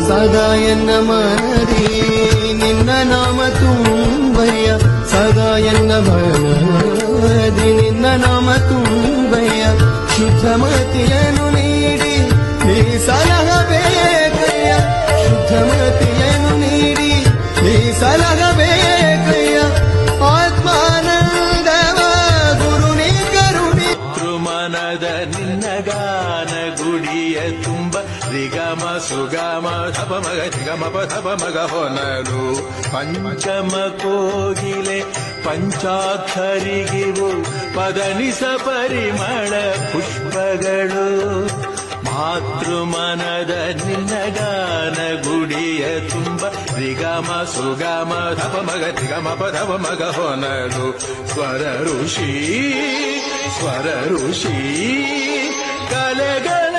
ಸದಾ ಎನ್ನ ಮನದಿ ನಿನ್ನ ನಾಮ ತುಂಬಯ್ಯ, ಸದಾ ಎನ್ನ ಮನದಿ ನಿನ್ನ ನಾಮ ತುಂಬಯ್ಯ. ಶುದ್ಧಮತಿಯನ್ನು ನೀಡಿ ನೀ ಸಲಹಬೇಕಯ್ಯ, ಶುದ್ಧಮತಿಯನ್ನು ನೀಡಿ ನೀ ಸಲಹಬೇಕಯ್ಯ. ಆತ್ಮಾನಂದವ ಗುರು ನೀ ಕರುಣಿ. ಮನದ ನಿನ್ನ ಗಾನ ಗುಡಿಯ ತುಂಬ ರಿಗಮ ಸುಗಮ ಧಪ ಮಗ ರಿಗಮ ಪಧಪ ಮಗ ಹೊನಲು. ಪಂಚಮ ಕೋಗಿಲೆ ಪಂಚಾಕ್ಷರಿಗಿವು ಪದನಿಸ ಪರಿಮಳ ಪುಷ್ಪಗಳು. ಮಾತೃಮನದ ನಿನ್ನ ಗಾನ ಗುಡಿಯ ತುಂಬ ರಿಗಮ ಸುಗಮ ಧಪ ಮಗ ರಿಗಮ ಪಧಪ ಮಗ ಹೊನಲು. ಸ್ವರ ಋಷಿ ಕಲೆಗಳ